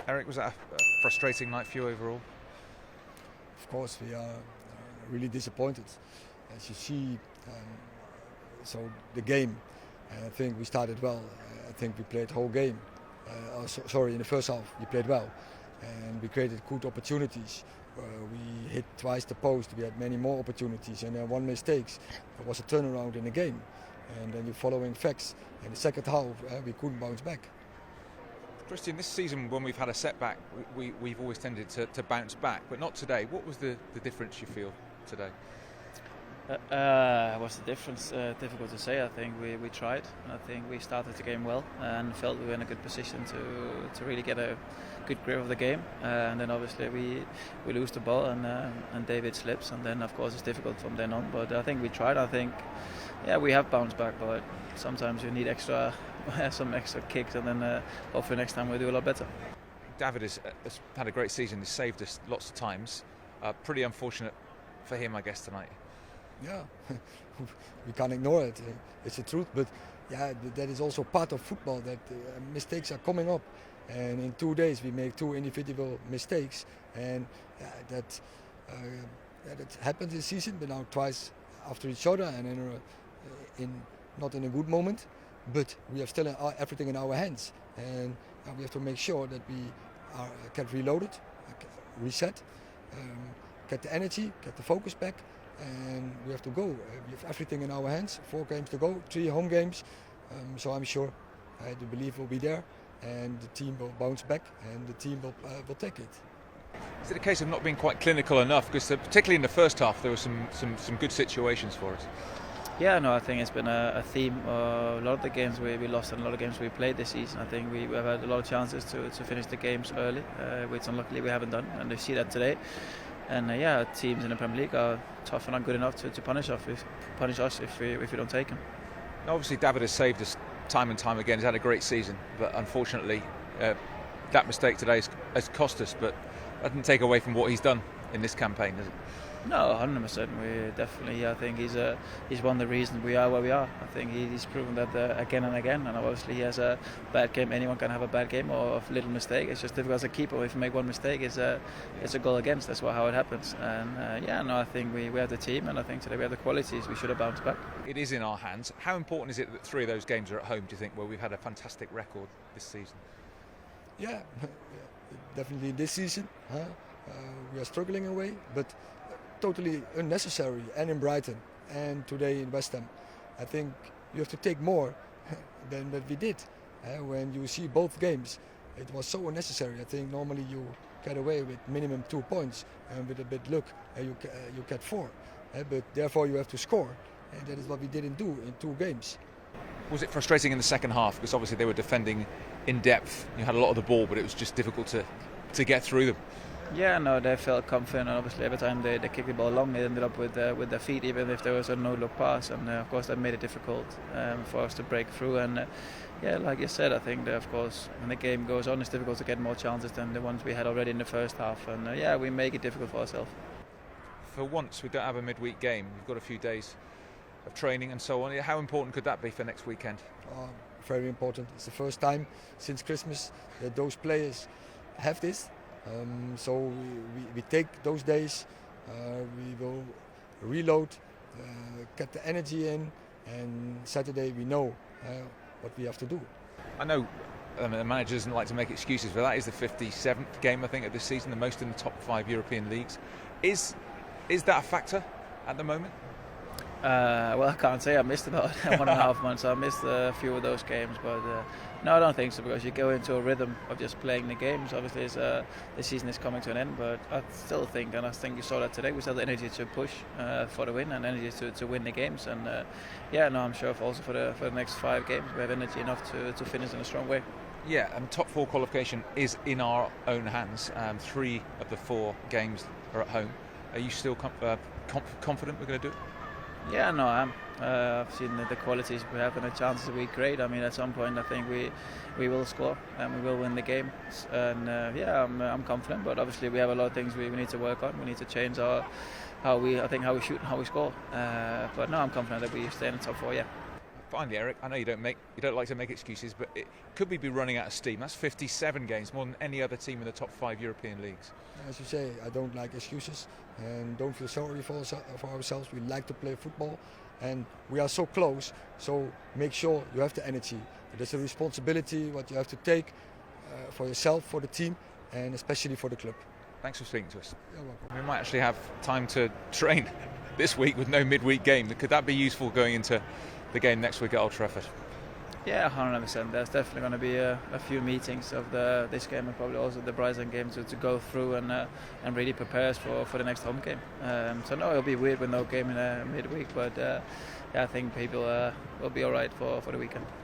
Erik, was that a frustrating night for you overall? Of course, we are really disappointed. As you see, so the game, I think we started well. I think we played the whole game. In the first half we played well, and we created good opportunities. We hit twice the post. We had many more opportunities, and then one mistake. It was a turnaround in the game, and then you're following facts. In the second half, we couldn't bounce back. Christian, this season when we've had a setback, we've always tended to bounce back, but not today. What was the difference you feel today? What's the difference? Difficult to say. I think we tried. I think we started the game well and felt we were in a good position to really get a good grip of the game. And then obviously we lose the ball and David slips, and then of course it's difficult from then on. But I think we tried. I think we have bounced back, but sometimes you need some extra kicks, and then hopefully next time we'll do a lot better. David has had a great season. He's saved us lots of times. Pretty unfortunate for him, I guess, tonight. Yeah, we can't ignore it. It's the truth, but that is also part of football, that mistakes are coming up, and in 2 days we make 2 individual mistakes, and that happened this season, but now twice after each other, and not in a good moment, but we have still everything in our hands, and we have to make sure that we get reloaded, reset, get the energy, get the focus back. And we have to go. We have everything in our hands. 4 games to go, 3 home games. So I'm sure the belief will be there, and the team will bounce back, and the team will take it. Is it a case of not being quite clinical enough? Because particularly in the first half, there were some good situations for us. Yeah, no, I think it's been a theme. A lot of the games we lost and a lot of games we played this season, I think we have had a lot of chances to finish the games early, which unluckily we haven't done, and they see that today. And teams in the Premier League are tough and not good enough to punish us if we don't take them. Obviously, David has saved us time and time again. He's had a great season, but unfortunately, that mistake today has cost us. But that didn't take away from what he's done in this campaign, does it? No, 100%. We definitely. I think he's one of the reasons we are where we are. I think he's proven that again and again. And obviously, he has a bad game. Anyone can have a bad game or a little mistake. It's just difficult as a keeper. If you make one mistake, it's a goal against. That's how it happens. And I think we have the team, and I think today we have the qualities. We should have bounced back. It is in our hands. How important is it that 3 of those games are at home? Do you think, where we've had a fantastic record this season? Yeah, definitely this season. We are struggling away, but totally unnecessary, and in Brighton and today in West Ham. I think you have to take more than what we did. When you see both games, it was so unnecessary. I think normally you get away with minimum 2 points, and with a bit luck you get 4. But therefore you have to score, and that is what we didn't do in 2 games. Was it frustrating in the second half? Because obviously they were defending in depth. You had a lot of the ball, but it was just difficult to get through them. Yeah, no, they felt confident, and obviously every time they kicked the ball long, they ended up with their feet, even if there was a no-look pass, and of course that made it difficult for us to break through. And like you said, I think that of course when the game goes on, it's difficult to get more chances than the ones we had already in the first half, and we make it difficult for ourselves. For once, we don't have a midweek game. We've got a few days of training and so on. How important could that be for next weekend? Very important. It's the first time since Christmas that those players have this. So we take those days, we will reload, get the energy in, and Saturday we know what we have to do. I know the manager doesn't like to make excuses, but that is the 57th game, I think, of this season, the most in the top 5 European leagues. Is that a factor at the moment? Well, I can't say I missed about 1.5 months. I missed a few of those games, but no, I don't think so, because you go into a rhythm of just playing the games. Obviously, the season is coming to an end, but I still think, and I think you saw that today, we still have the energy to push for the win and energy to win the games. And I'm sure also for the next 5 games we have energy enough to finish in a strong way. Yeah, and top 4 qualification is in our own hands. 3 of the 4 games are at home. Are you still confident we're going to do it? Yeah, no, I am. I've seen the qualities we have and the chances we create. I mean, at some point, I think we will score and we will win the game. And I'm confident. But obviously, we have a lot of things we need to work on. We need to change how we shoot and how we score. But no, I'm confident that we stay in the top 4. Yeah. Finally, Erik, I know you don't like to make excuses, but could we be running out of steam? That's 57 games, more than any other team in the top 5 European leagues. As you say, I don't like excuses and don't feel sorry for ourselves. We like to play football and we are so close, so make sure you have the energy. There's a responsibility what you have to take for yourself, for the team and especially for the club. Thanks for speaking to us. You're welcome. We might actually have time to train this week with no midweek game. Could that be useful going into the game next week at Old Trafford? Yeah, 100%. There's definitely going to be a few meetings of this game and probably also the Brighton game to go through and really prepare us for the next home game. So no, it'll be weird with no game in midweek, but yeah, I think people will be all right for the weekend.